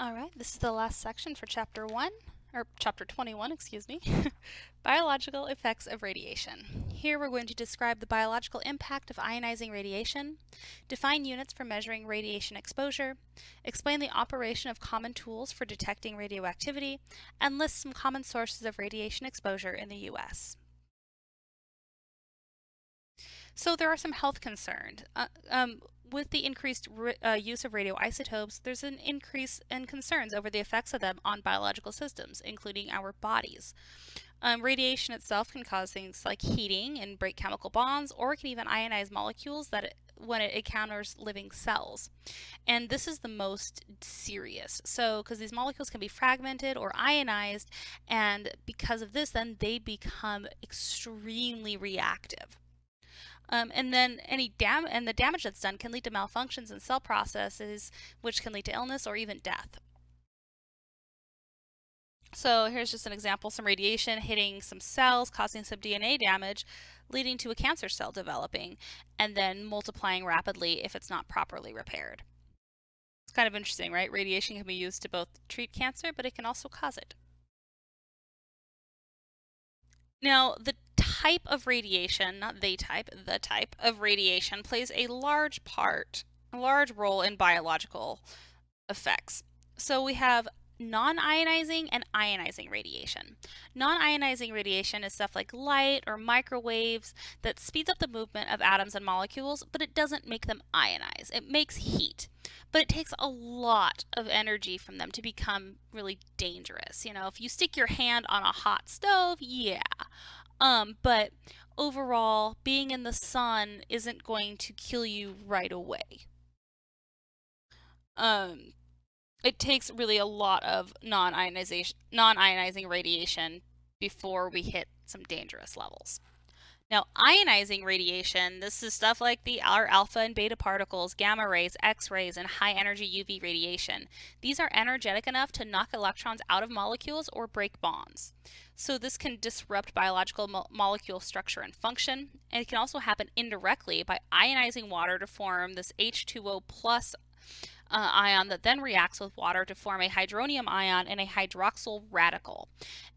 All right, this is the last section for chapter 1, or chapter 21, excuse me. Biological effects of radiation. Here we're going to describe the biological impact of ionizing radiation, define units for measuring radiation exposure, explain the operation of common tools for detecting radioactivity, and list some common sources of radiation exposure in the US. So there are some health concerns. With the increased use of radioisotopes, there's an increase in concerns over the effects of them on biological systems, including our bodies. Radiation itself can cause things like heating and break chemical bonds, or it can even ionize molecules when it encounters living cells. And this is the most serious. So, because these molecules can be fragmented or ionized, and because of this, then they become extremely reactive. And then the damage that's done can lead to malfunctions in cell processes, which can lead to illness or even death. So here's just an example: some radiation hitting some cells, causing some DNA damage, leading to a cancer cell developing, and then multiplying rapidly if it's not properly repaired. It's kind of interesting, right? Radiation can be used to both treat cancer, but it can also cause it. Now, the type of radiation, not the type of radiation plays a large role in biological effects. So we have non-ionizing and ionizing radiation. Non-ionizing radiation is stuff like light or microwaves that speeds up the movement of atoms and molecules, but it doesn't make them ionize. It makes heat. But it takes a lot of energy from them to become really dangerous. You know, if you stick your hand on a hot stove, yeah. But overall, being in the sun isn't going to kill you right away. Um, it takes really a lot of non-ionizing radiation before we hit some dangerous levels. Now, ionizing radiation, this is stuff like our alpha and beta particles, gamma rays, X-rays, and high-energy UV radiation. These are energetic enough to knock electrons out of molecules or break bonds. So this can disrupt biological molecule structure and function, and it can also happen indirectly by ionizing water to form this H2O plus ion that then reacts with water to form a hydronium ion and a hydroxyl radical.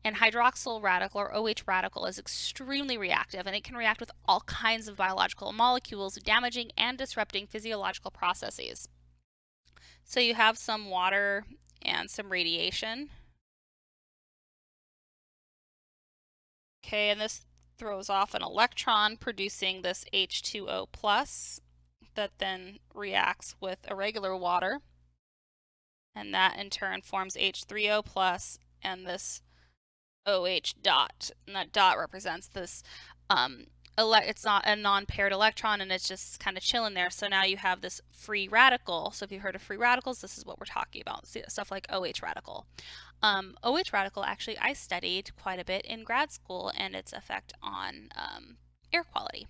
And hydroxyl radical, or OH radical, is extremely reactive, and it can react with all kinds of biological molecules, damaging and disrupting physiological processes. So you have some water and some radiation. Okay, and this throws off an electron, producing this H2O plus that then reacts with irregular water, and that in turn forms H3O plus and this OH dot, and that dot represents this it's not a non-paired electron, and it's just kind of chilling there. So now you have this free radical. So if you've heard of free radicals, this is what we're talking about. Stuff like OH radical. OH radical, actually, I studied quite a bit in grad school, and its effect on air quality.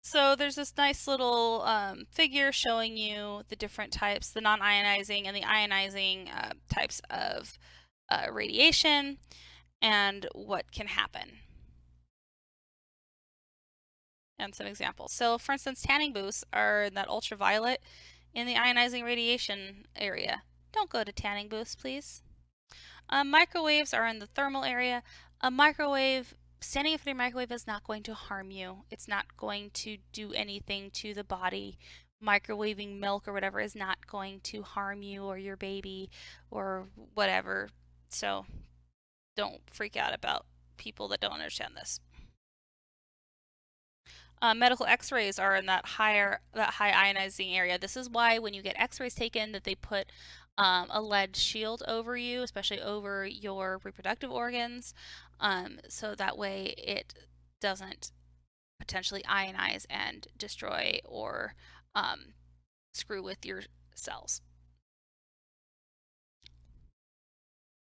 So there's this nice little figure showing you the different types, the non-ionizing and the ionizing types of radiation and what can happen. And some examples. So for instance, tanning booths are that ultraviolet in the ionizing radiation area. Don't go to tanning booths, please. Microwaves are in the thermal area. Standing in front of your microwave is not going to harm you. It's not going to do anything to the body. Microwaving milk or whatever is not going to harm you or your baby or whatever. So don't freak out about people that don't understand this. Medical x-rays are in that high ionizing area. This is why when you get x-rays taken that they put a lead shield over you, especially over your reproductive organs, so that way it doesn't potentially ionize and destroy or screw with your cells.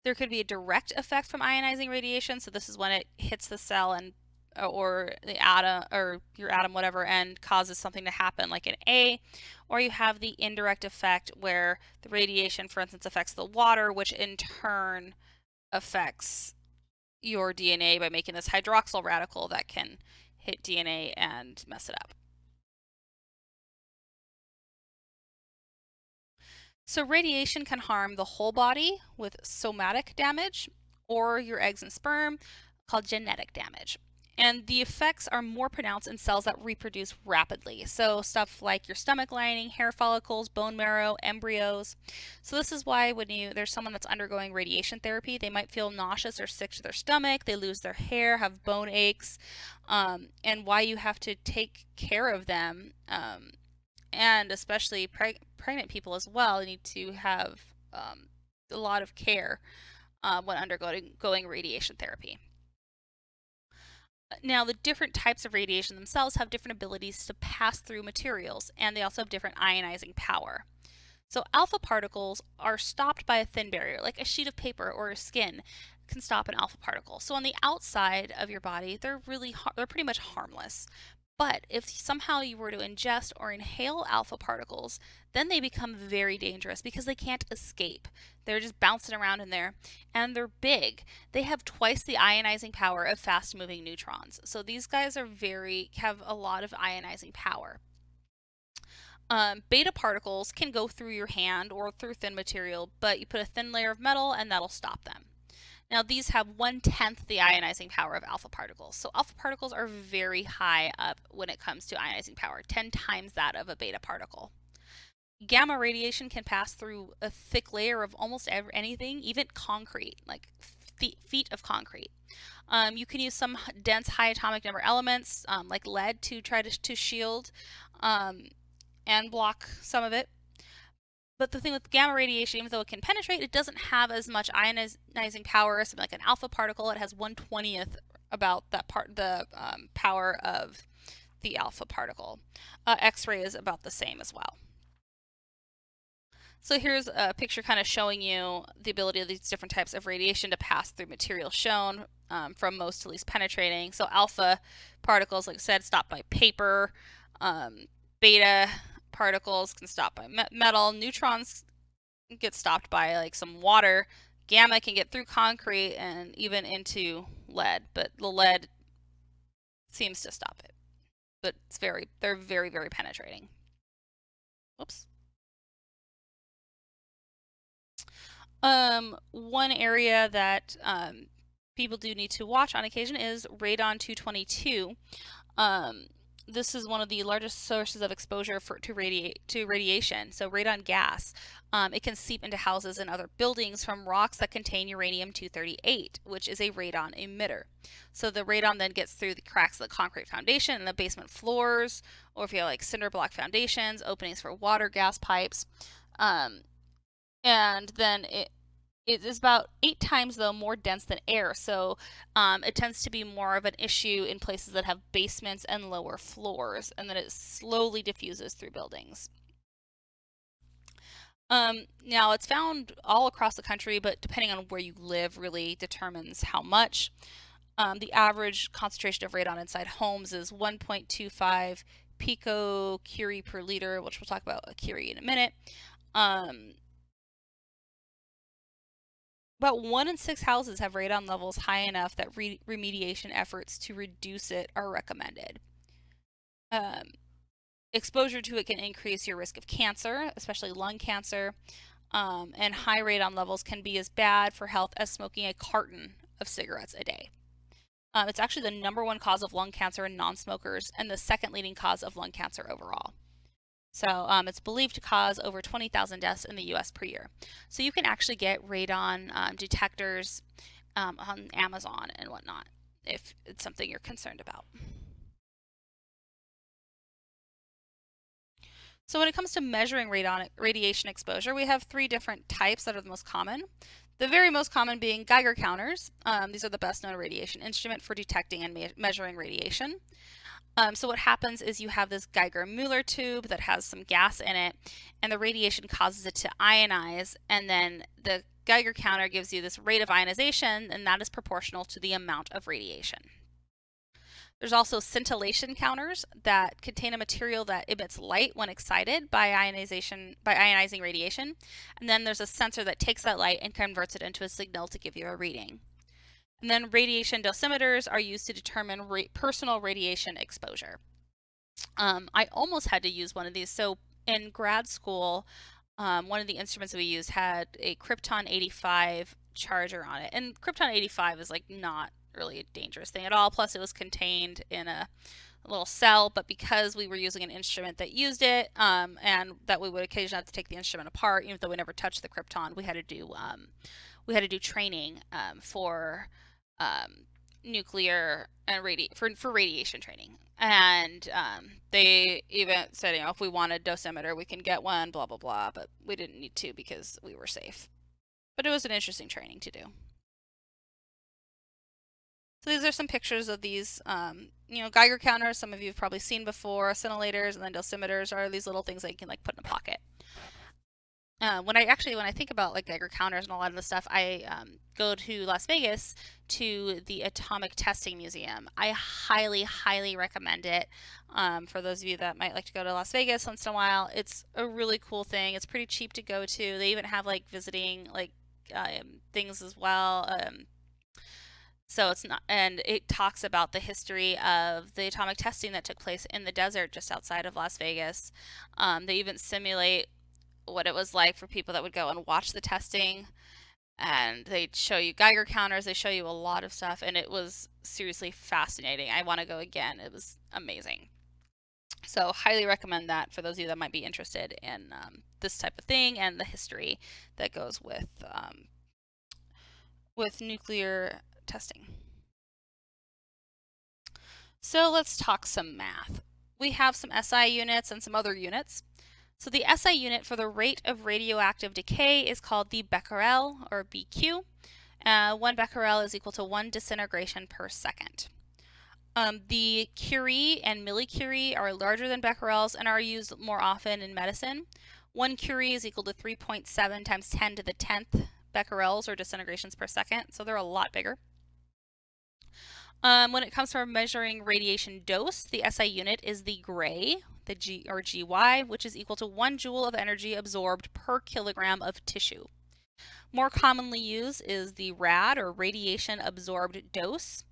There could be a direct effect from ionizing radiation, so this is when it hits the cell and or the atom or your atom whatever and causes something to happen like an A, or you have the indirect effect where the radiation, for instance, affects the water, which in turn affects your DNA by making this hydroxyl radical that can hit DNA and mess it up. So radiation can harm the whole body with somatic damage, or your eggs and sperm, called genetic damage. And the effects are more pronounced in cells that reproduce rapidly. So stuff like your stomach lining, hair follicles, bone marrow, embryos. So this is why when there's someone that's undergoing radiation therapy, they might feel nauseous or sick to their stomach, they lose their hair, have bone aches, and why you have to take care of them, and especially pregnant people as well need to have a lot of care when undergoing radiation therapy. Now, the different types of radiation themselves have different abilities to pass through materials, and they also have different ionizing power. So alpha particles are stopped by a thin barrier, like a sheet of paper or a skin can stop an alpha particle. So on the outside of your body, they're pretty much harmless. But if somehow you were to ingest or inhale alpha particles, then they become very dangerous because they can't escape. They're just bouncing around in there, and they're big. They have twice the ionizing power of fast-moving neutrons. So these guys have a lot of ionizing power. Beta particles can go through your hand or through thin material, but you put a thin layer of metal and that'll stop them. Now, these have 1/10 the ionizing power of alpha particles. So alpha particles are very high up when it comes to ionizing power, 10 times that of a beta particle. Gamma radiation can pass through a thick layer of almost anything, even concrete, like feet of concrete. You can use some dense high atomic number elements, like lead, to try to shield and block some of it. But the thing with gamma radiation, even though it can penetrate, it doesn't have as much ionizing power as something like an alpha particle. It has 1/20th about the power of the alpha particle. X-ray is about the same as well. So here's a picture kind of showing you the ability of these different types of radiation to pass through material shown, from most to least penetrating. So alpha particles, like I said, stopped by paper. Beta particles can stop by metal. Neutrons get stopped by like some water. Gamma can get through concrete and even into lead, but the lead seems to stop it. But they're very, very penetrating. Whoops. One area that people do need to watch on occasion is radon 222. This is one of the largest sources of exposure to radiation. So radon gas, it can seep into houses and other buildings from rocks that contain uranium-238, which is a radon emitter. So the radon then gets through the cracks of the concrete foundation and the basement floors, or if you have like cinder block foundations, openings for water gas pipes, and then it is about 8 times, though, more dense than air, so it tends to be more of an issue in places that have basements and lower floors, and then it slowly diffuses through buildings. Now, it's found all across the country, but depending on where you live really determines how much. The average concentration of radon inside homes is 1.25 picocurie per liter, which we'll talk about a curie in a minute. About 1 in 6 houses have radon levels high enough that remediation efforts to reduce it are recommended. Exposure to it can increase your risk of cancer, especially lung cancer, and high radon levels can be as bad for health as smoking a carton of cigarettes a day. It's actually the #1 cause of lung cancer in non-smokers and the second leading cause of lung cancer overall. So it's believed to cause over 20,000 deaths in the U.S. per year. So you can actually get radon detectors on Amazon and whatnot if it's something you're concerned about. So when it comes to measuring radiation exposure, we have 3 different types that are the most common. The very most common being Geiger counters. These are the best known radiation instrument for detecting and measuring radiation. So what happens is you have this Geiger-Müller tube that has some gas in it, and the radiation causes it to ionize, and then the Geiger counter gives you this rate of ionization, and that is proportional to the amount of radiation. There's also scintillation counters that contain a material that emits light when excited by ionizing radiation, and then there's a sensor that takes that light and converts it into a signal to give you a reading. And then radiation dosimeters are used to determine personal radiation exposure. I almost had to use one of these. So in grad school, one of the instruments we used had a Krypton 85 charger on it. And Krypton 85 is like not really a dangerous thing at all. Plus, it was contained in a little cell, but because we were using an instrument that used it, and that we would occasionally have to take the instrument apart, even though we never touched the Krypton, we had to do training for nuclear and for radiation training. And they even said, if we want a dosimeter, we can get one, blah blah blah. But we didn't need to because we were safe. But it was an interesting training to do. So these are some pictures of these, Geiger counters. Some of you have probably seen before. Oscillators and then dosimeters are these little things that you can like put in a pocket. When I think about like Geiger counters and a lot of the stuff, I go to Las Vegas to the Atomic Testing Museum. I highly, highly recommend it. For those of you that might like to go to Las Vegas once in a while, it's a really cool thing. It's pretty cheap to go to. They even have like visiting like things as well. So it's not, and it talks about the history of the atomic testing that took place in the desert just outside of Las Vegas. They even simulate what it was like for people that would go and watch the testing, and they show you Geiger counters, they show you a lot of stuff, and it was seriously fascinating. I want to go again. It was amazing. So highly recommend that for those of you that might be interested in this type of thing and the history that goes with nuclear testing. So let's talk some math. We have some SI units and some other units. So the SI unit for the rate of radioactive decay is called the becquerel, or BQ. 1 becquerel is equal to 1 disintegration per second. The Curie and millicurie are larger than becquerels and are used more often in medicine. 1 Curie is equal to 3.7 times 10 to the 10th becquerels, or disintegrations per second, so they're a lot bigger. When it comes to measuring radiation dose, the SI unit is the gray, the G or GY, which is equal to 1 joule of energy absorbed per kilogram of tissue. More commonly used is the rad, or radiation absorbed dose,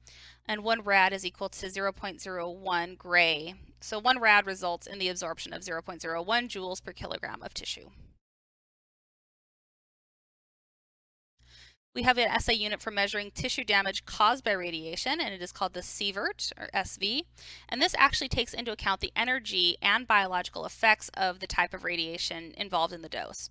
and 1 rad is equal to 0.01 gray. So 1 rad results in the absorption of 0.01 joules per kilogram of tissue. We have an SI unit for measuring tissue damage caused by radiation, and it is called the sievert, or SV. And this actually takes into account the energy and biological effects of the type of radiation involved in the dose.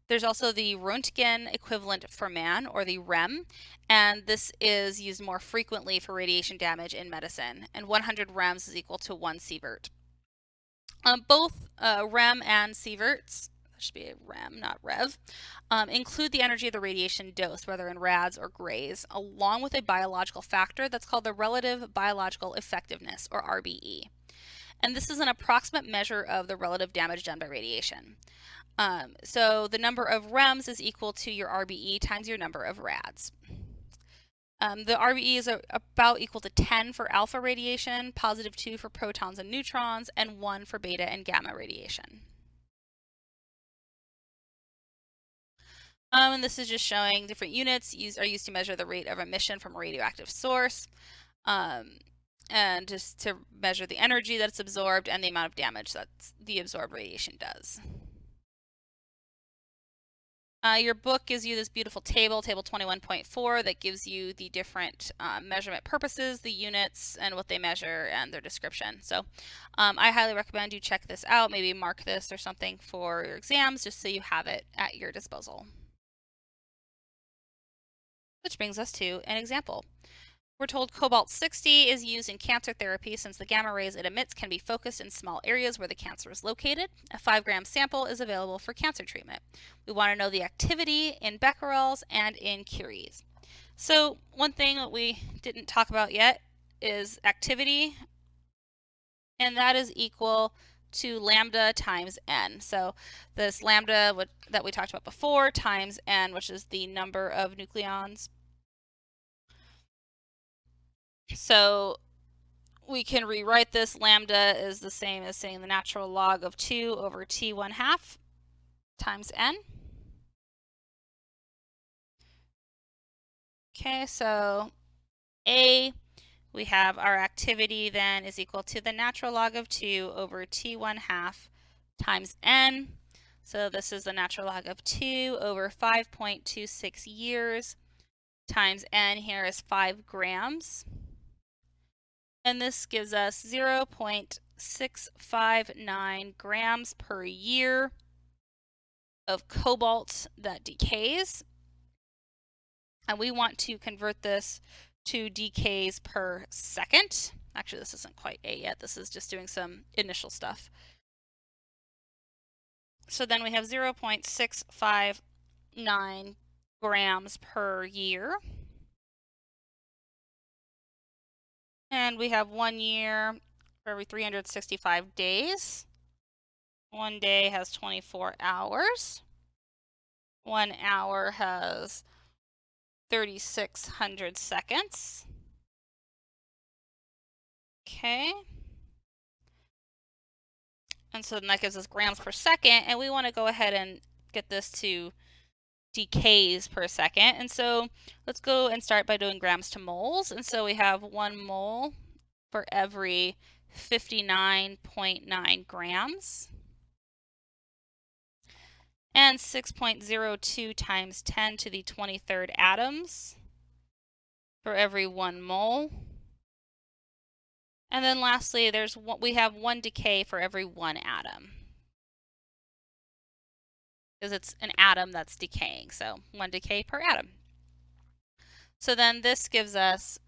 There's also the Roentgen equivalent for man, or the REM, and this is used more frequently for radiation damage in medicine. And 100 REMs is equal to 1 sievert. Both REM and sieverts, should be a REM, not REV, include the energy of the radiation dose, whether in rads or grays, along with a biological factor that's called the relative biological effectiveness, or RBE. And this is an approximate measure of the relative damage done by radiation. So the number of REMs is equal to your RBE times your number of rads. The RBE is about equal to 10 for alpha radiation, positive 2 for protons and neutrons, and 1 for beta and gamma radiation. And this is just showing different units are used to measure the rate of emission from a radioactive source, and just to measure the energy that's absorbed and the amount of damage that the absorbed radiation does. Your book gives you this beautiful table 21.4, that gives you the different measurement purposes, the units, and what they measure, and their description. So I highly recommend you check this out, maybe mark this or something for your exams, just so you have it at your disposal. Which brings us to an example. We're told cobalt-60 is used in cancer therapy since the gamma rays it emits can be focused in small areas where the cancer is located. A 5-gram sample is available for cancer treatment. We want to know the activity in becquerels and in curies. So one thing that we didn't talk about yet is activity, and that is equal to lambda times n. So this lambda that we talked about before times n, which is the number of nucleons. So we can rewrite this. Lambda is the same as saying the natural log of 2 over t1/2 times n. Okay, so A, we have our activity then is equal to the natural log of 2 over t1/2 times n. So this is the natural log of 2 over 5.26 years times n here is 5 grams. And this gives us 0.659 grams per year of cobalt that decays. And we want to convert this to decays per second. Actually, this isn't quite A yet. This is just doing some initial stuff. So then we have 0.659 grams per year. And we have 1 year for every 365 days. 1 day has 24 hours. 1 hour has 3,600 seconds. Okay. And so then that gives us grams per second, and we want to go ahead and get this to decays per second. And so let's go and start by doing grams to moles. And so we have 1 mole for every 59.9 grams. And 6.02 times 10 to the 23rd atoms for every 1 mole. And then lastly, we have 1 decay for every 1 atom. Because it's an atom that's decaying, so 1 decay per atom. So then this gives us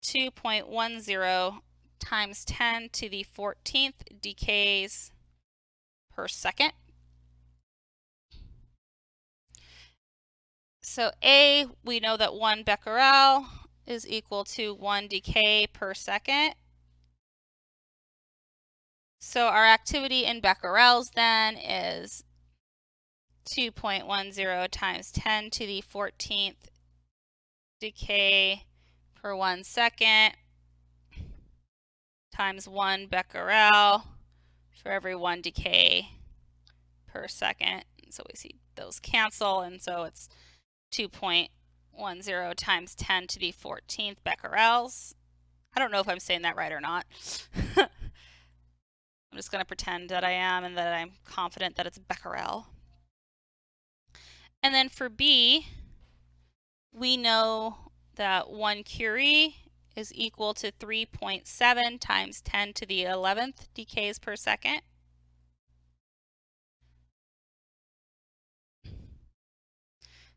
2.10 times 10 to the 14th decays per second. So A, we know that 1 becquerel is equal to 1 decay per second. So our activity in becquerels then is 2.10 times 10 to the 14th decay per 1 second times 1 becquerel for every 1 decay per second. So we see those cancel, and so it's 2.10 times 10 to the 14th becquerels. I don't know if I'm saying that right or not. I'm just going to pretend that I am and that I'm confident that it's becquerel. And then for B, we know that 1 curie is equal to 3.7 times 10 to the 11th decays per second.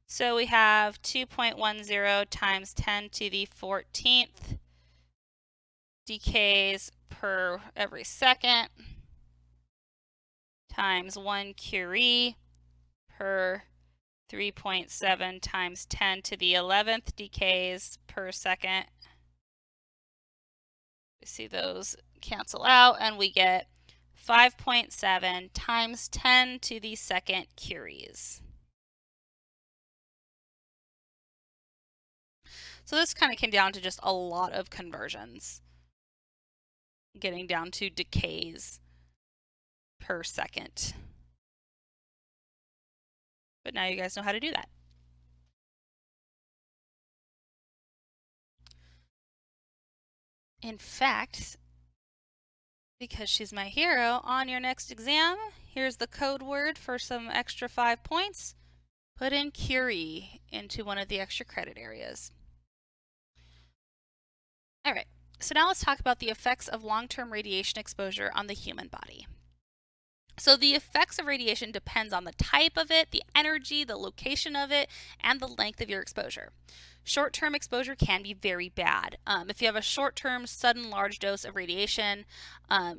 So we have 2.10 times 10 to the 14th decays per every second times 1 curie per 3.7 times 10 to the 11th decays per second. We see those cancel out, and we get 5.7 times 10 to the 2nd curies. So this kind of came down to just a lot of conversions, getting down to decays per second. But now you guys know how to do that. In fact, because she's my hero, on your next exam, here's the code word for some extra 5 points. Put in curie into one of the extra credit areas. All right, so now let's talk about the effects of long-term radiation exposure on the human body. So the effects of radiation depends on the type of it, the energy, the location of it, and the length of your exposure. Short-term exposure can be very bad. If you have a short-term, sudden, large dose of radiation,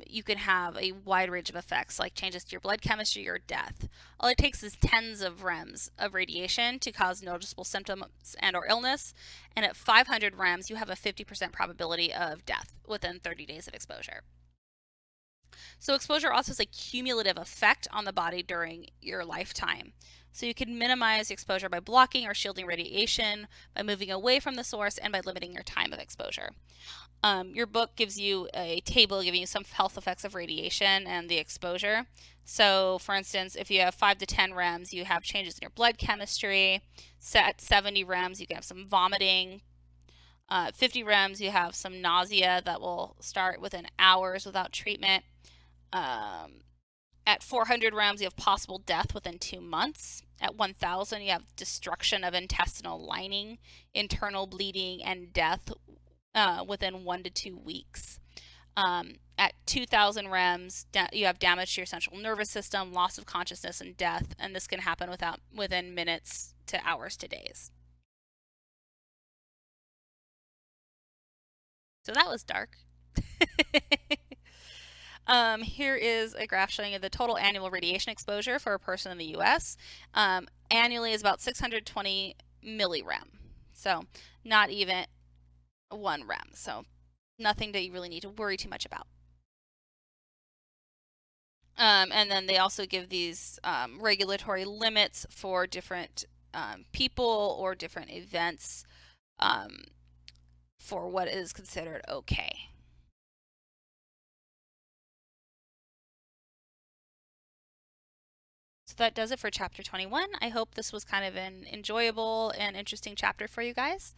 you can have a wide range of effects, like changes to your blood chemistry or death. All it takes is tens of rems of radiation to cause noticeable symptoms and or illness, and at 500 rems, you have a 50% probability of death within 30 days of exposure. So exposure also has a cumulative effect on the body during your lifetime. So you can minimize exposure by blocking or shielding radiation, by moving away from the source, and by limiting your time of exposure. Your book gives you a table giving you some health effects of radiation and the exposure. So for instance, if you have 5 to 10 rems, you have changes in your blood chemistry. At 70 rems, you can have some vomiting. 50 rems, you have some nausea that will start within hours without treatment. At 400 rems, you have possible death within 2 months. At 1,000, you have destruction of intestinal lining, internal bleeding, and death within 1 to 2 weeks. At 2,000 rems, you have damage to your central nervous system, loss of consciousness, and death, and this can happen within minutes to hours to days. So that was dark. Here is a graph showing you the total annual radiation exposure for a person in the US. Annually is about 620 millirem. So not even 1 rem. So nothing that you really need to worry too much about. And then they also give these regulatory limits for different people or different events for what is considered okay. So that does it for chapter 21. I hope this was kind of an enjoyable and interesting chapter for you guys.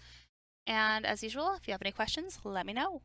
And as usual, if you have any questions, let me know.